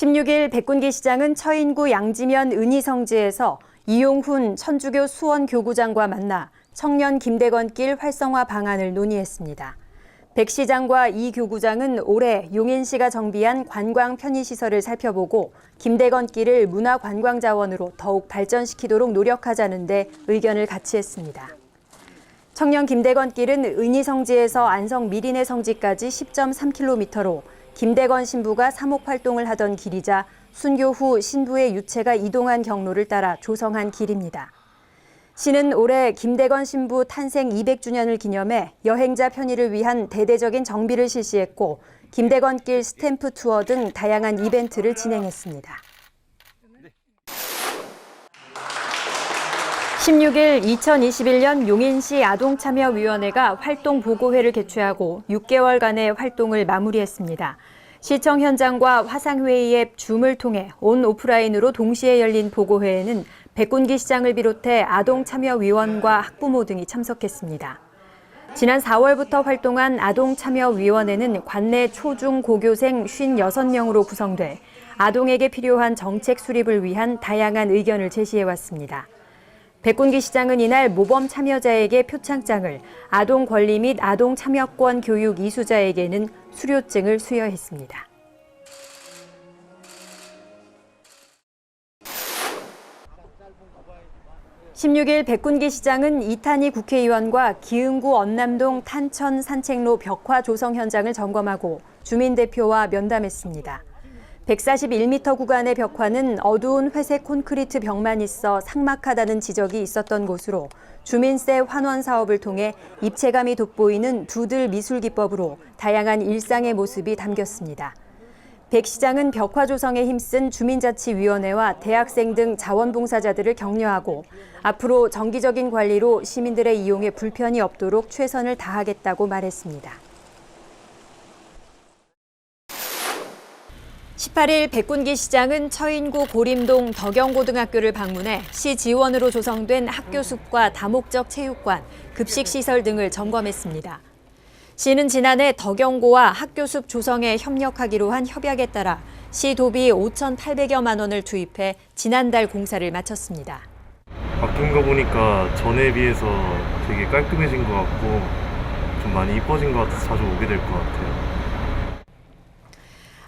16일 백군기 시장은 처인구 양지면 은희성지에서 이용훈 천주교 수원교구장과 만나 청년 김대건길 활성화 방안을 논의했습니다. 백 시장과 이 교구장은 올해 용인시가 정비한 관광 편의시설을 살펴보고 김대건길을 문화관광자원으로 더욱 발전시키도록 노력하자는 데 의견을 같이 했습니다. 청년 김대건길은 은희성지에서 안성 미리네 성지까지 10.3km로 김대건 신부가 사목 활동을 하던 길이자 순교 후 신부의 유체가 이동한 경로를 따라 조성한 길입니다. 시는 올해 김대건 신부 탄생 200주년을 기념해 여행자 편의를 위한 대대적인 정비를 실시했고 김대건길 스탬프 투어 등 다양한 이벤트를 진행했습니다. 16일 2021년 용인시 아동참여위원회가 활동보고회를 개최하고 6개월간의 활동을 마무리했습니다. 시청 현장과 화상회의 앱 줌을 통해 온 오프라인으로 동시에 열린 보고회에는 백군기 시장을 비롯해 아동참여위원과 학부모 등이 참석했습니다. 지난 4월부터 활동한 아동참여위원회는 관내 초중 고교생 56명으로 구성돼 아동에게 필요한 정책 수립을 위한 다양한 의견을 제시해왔습니다. 백군기 시장은 이날 모범 참여자에게 표창장을, 아동 권리 및 아동 참여권 교육 이수자에게는 수료증을 수여했습니다. (16일) 백군기 시장은 이탄희 국회의원과 기흥구 언남동 탄천 산책로 벽화 조성 현장을 점검하고 주민 대표와 면담했습니다. 141m 구간의 벽화는 어두운 회색 콘크리트 벽만 있어 삭막하다는 지적이 있었던 곳으로 주민세 환원 사업을 통해 입체감이 돋보이는 두들 미술 기법으로 다양한 일상의 모습이 담겼습니다. 백 시장은 벽화 조성에 힘쓴 주민자치위원회와 대학생 등 자원봉사자들을 격려하고 앞으로 정기적인 관리로 시민들의 이용에 불편이 없도록 최선을 다하겠다고 말했습니다. 18일 백군기 시장은 처인구 고림동 덕영고등학교를 방문해 시 지원으로 조성된 학교 숲과 다목적 체육관, 급식시설 등을 점검했습니다. 시는 지난해 덕영고와 학교 숲 조성에 협력하기로 한 협약에 따라 시 도비 5,800여만 원을 투입해 지난달 공사를 마쳤습니다. 바뀐 거 보니까 전에 비해서 되게 깔끔해진 것 같고 좀 많이 이뻐진 것 같아서 자주 오게 될 것 같아요.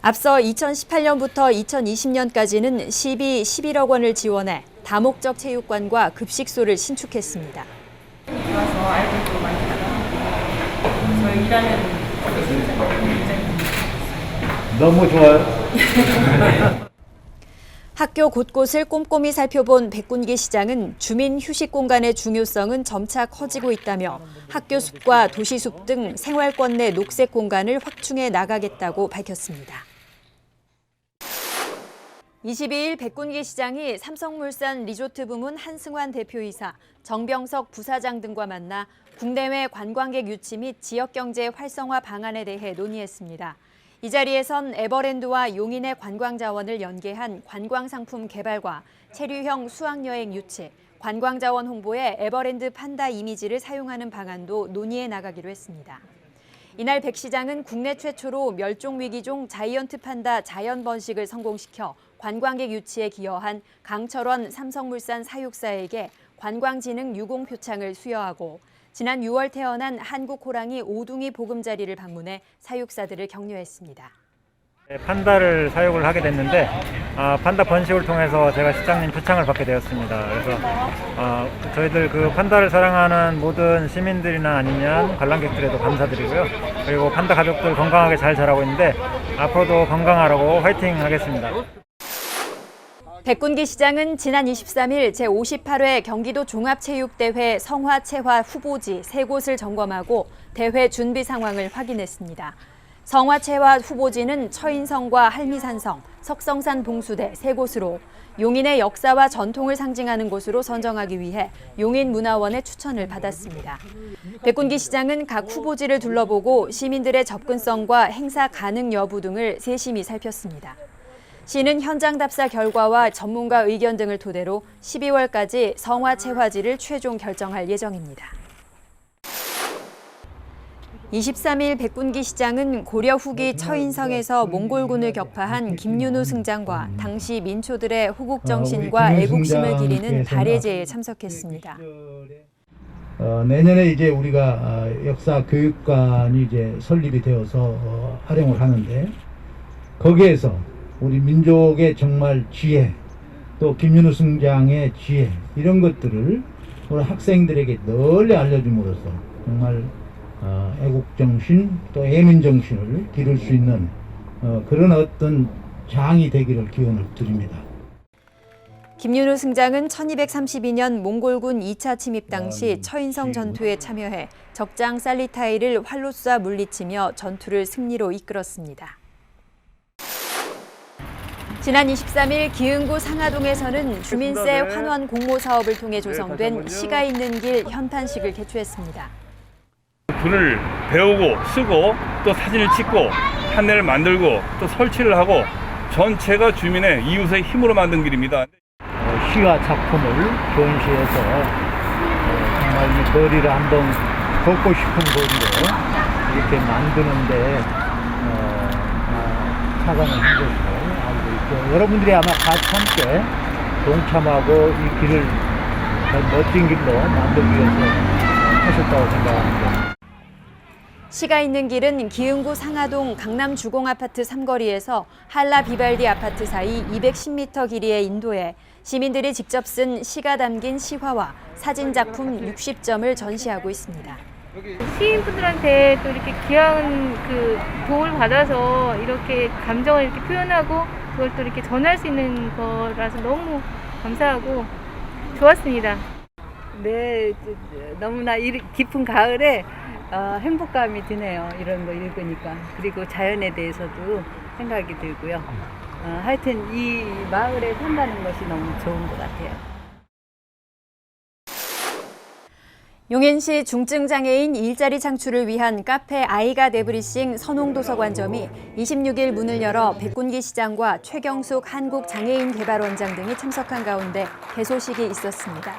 앞서 2018년부터 2020년까지는 시비 11억 원을 지원해 다목적 체육관과 급식소를 신축했습니다. 좋아서 아이들도 많이 가요. 저희 일하는 너무 좋아요. 학교 곳곳을 꼼꼼히 살펴본 백군기 시장은 주민 휴식 공간의 중요성은 점차 커지고 있다며 학교 숲과 도시 숲 등 생활권 내 녹색 공간을 확충해 나가겠다고 밝혔습니다. 22일 백군기 시장이 삼성물산 리조트 부문 한승환 대표이사, 정병석 부사장 등과 만나 국내외 관광객 유치 및 지역경제 활성화 방안에 대해 논의했습니다. 이 자리에선 에버랜드와 용인의 관광자원을 연계한 관광상품 개발과 체류형 수학여행 유치, 관광자원 홍보에 에버랜드 판다 이미지를 사용하는 방안도 논의해 나가기로 했습니다. 이날 백 시장은 국내 최초로 멸종위기종 자이언트 판다 자연 번식을 성공시켜 관광객 유치에 기여한 강철원 삼성물산 사육사에게 관광진흥 유공표창을 수여하고 지난 6월 태어난 한국 호랑이 오둥이 보금자리를 방문해 사육사들을 격려했습니다. 판다를 사육을 하게 됐는데 판다 번식을 통해서 제가 시장님 표창을 받게 되었습니다. 그래서 저희들 그 판다를 사랑하는 모든 시민들이나 아니면 관람객들에도 감사드리고요. 그리고 판다 가족들 건강하게 잘 자라고 있는데 앞으로도 건강하라고 화이팅 하겠습니다. 백군기 시장은 지난 23일 제58회 경기도 종합체육대회 성화체화 후보지 3곳을 점검하고 대회 준비 상황을 확인했습니다. 성화체화 후보지는 처인성과 할미산성, 석성산 봉수대 3곳으로 용인의 역사와 전통을 상징하는 곳으로 선정하기 위해 용인문화원의 추천을 받았습니다. 백군기 시장은 각 후보지를 둘러보고 시민들의 접근성과 행사 가능 여부 등을 세심히 살폈습니다. 시는 현장 답사 결과와 전문가 의견 등을 토대로 12월까지 성화체화지를 최종 결정할 예정입니다. 23일 백군기 시장은 고려 후기 처인성에서 몽골군을 격파한 김윤우 승장과 당시 민초들의 호국 정신과 애국심을 기리는 발해제에 참석했습니다. 내년에 이제 우리가 역사 교육관이 이제 설립이 되어서 활용을 하는데, 거기에서 우리 민족의 정말 지혜, 또 김윤우 승장의 지혜, 이런 것들을 우리 학생들에게 널리 알려줌으로써 정말 애국정신 또 애민정신을 기를 수 있는 그런 어떤 장이 되기를 기원을 드립니다. 김윤우 승장은 1232년 몽골군 2차 침입 당시 처인성 전투에 참여해 적장 살리타이를 활로 쏴 물리치며 전투를 승리로 이끌었습니다. 지난 23일 기흥구 상하동에서는 주민세 환원 공모 사업을 통해 조성된 시가 있는 길 현판식을 개최했습니다. 글을 배우고 쓰고 또 사진을 찍고 판넬을 만들고 또 설치를 하고 전체가 주민의 이웃의 힘으로 만든 길입니다. 시와 작품을 전시해서 정말 이 거리를 한번 걷고 싶은 거리로 이렇게 만드는데 착안을 한 것으로 알고 있고, 여러분들이 아마 같이 함께 동참하고 이 길을 멋진 길로 만들기 위해서 하셨다고 생각합니다. 시가 있는 길은 기흥구 상하동 강남주공아파트 3거리에서 한라 비발디 아파트 사이 210m 길이의 인도에 시민들이 직접 쓴 시가 담긴 시화와 사진 작품 60점을 전시하고 있습니다. 시인분들한테 또 이렇게 귀한 그 도움을 받아서 이렇게 감정을 이렇게 표현하고 그걸 또 이렇게 전할 수 있는 거라서 너무 감사하고 좋았습니다. 네, 너무나 깊은 가을에 행복감이 드네요. 이런 거 읽으니까. 그리고 자연에 대해서도 생각이 들고요. 하여튼 이 마을에 산다는 것이 너무 좋은 것 같아요. 용인시 중증장애인 일자리 창출을 위한 카페 아이가 데브리싱 선홍도서관점이 26일 문을 열어 백군기 시장과 최경숙 한국장애인개발원장 등이 참석한 가운데 개소식이 있었습니다.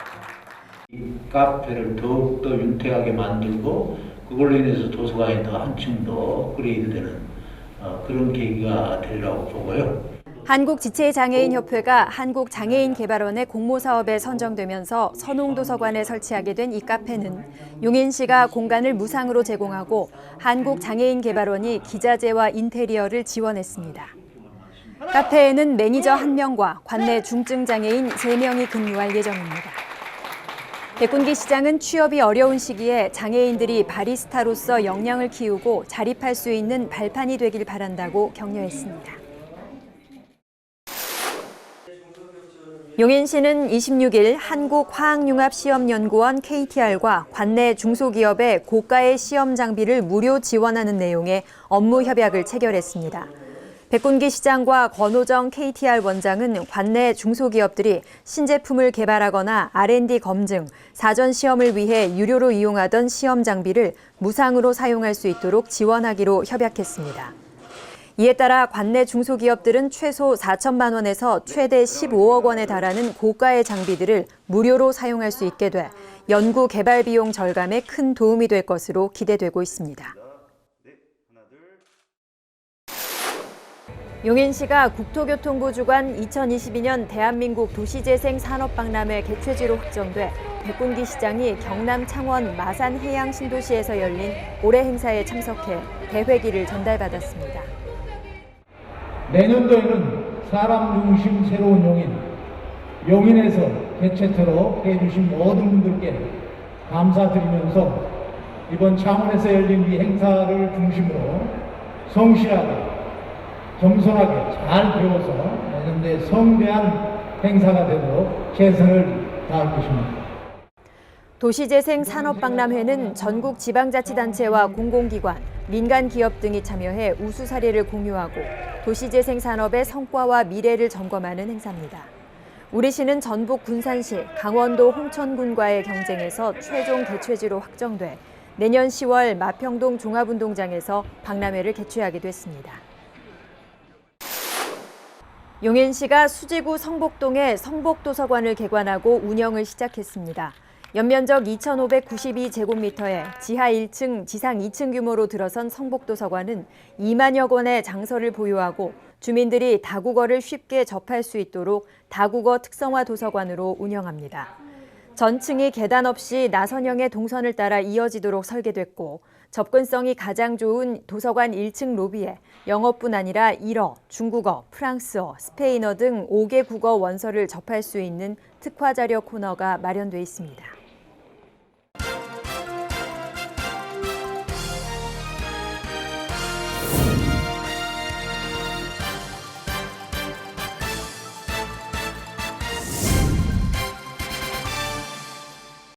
이 카페를 더욱더 윤택하게 만들고 그걸로 인해서 도서관이 더 한층 더 업그레이드되는 그런 계기가 되리라고 보고요. 한국지체장애인협회가 한국장애인개발원의 공모사업에 선정되면서 선홍도서관에 설치하게 된 이 카페는 용인시가 공간을 무상으로 제공하고 한국장애인개발원이 기자재와 인테리어를 지원했습니다. 카페에는 매니저 1명과 관내 중증장애인 3명이 근무할 예정입니다. 백군기 시장은 취업이 어려운 시기에 장애인들이 바리스타로서 역량을 키우고 자립할 수 있는 발판이 되길 바란다고 격려했습니다. 용인시는 26일 한국화학융합시험연구원 KTR과 관내 중소기업의 고가의 시험 장비를 무료 지원하는 내용의 업무 협약을 체결했습니다. 백군기 시장과 권호정 KTR 원장은 관내 중소기업들이 신제품을 개발하거나 R&D 검증, 사전 시험을 위해 유료로 이용하던 시험 장비를 무상으로 사용할 수 있도록 지원하기로 협약했습니다. 이에 따라 관내 중소기업들은 최소 4천만 원에서 최대 15억 원에 달하는 고가의 장비들을 무료로 사용할 수 있게 돼 연구 개발 비용 절감에 큰 도움이 될 것으로 기대되고 있습니다. 용인시가 국토교통부 주관 2022년 대한민국 도시재생 산업박람회 개최지로 확정돼 백군기 시장이 경남 창원 마산 해양 신도시에서 열린 올해 행사에 참석해 대회기를 전달받았습니다. 내년도에는 사람 중심 새로운 용인에서 개최토록 해주신 모든 분들께 감사드리면서 이번 창원에서 열린 이 행사를 중심으로 성실하게 겸손하게 잘 배워서 내년도에 성대한 행사가 되도록 최선을 다할 것입니다. 도시재생 산업박람회는 전국 지방자치단체와 공공기관, 민간기업 등이 참여해 우수 사례를 공유하고 도시재생 산업의 성과와 미래를 점검하는 행사입니다. 우리 시는 전북 군산시, 강원도 홍천군과의 경쟁에서 최종 개최지로 확정돼 내년 10월 마평동 종합운동장에서 박람회를 개최하게 됐습니다. 용인시가 수지구 성복동에 성복도서관을 개관하고 운영을 시작했습니다. 연면적 2,592제곱미터에 지하 1층, 지상 2층 규모로 들어선 성북도서관은 2만여 권의 장서를 보유하고 주민들이 다국어를 쉽게 접할 수 있도록 다국어 특성화 도서관으로 운영합니다. 전층이 계단 없이 나선형의 동선을 따라 이어지도록 설계됐고 접근성이 가장 좋은 도서관 1층 로비에 영어뿐 아니라 일어, 중국어, 프랑스어, 스페인어 등 5개 국어 원서를 접할 수 있는 특화 자료 코너가 마련돼 있습니다.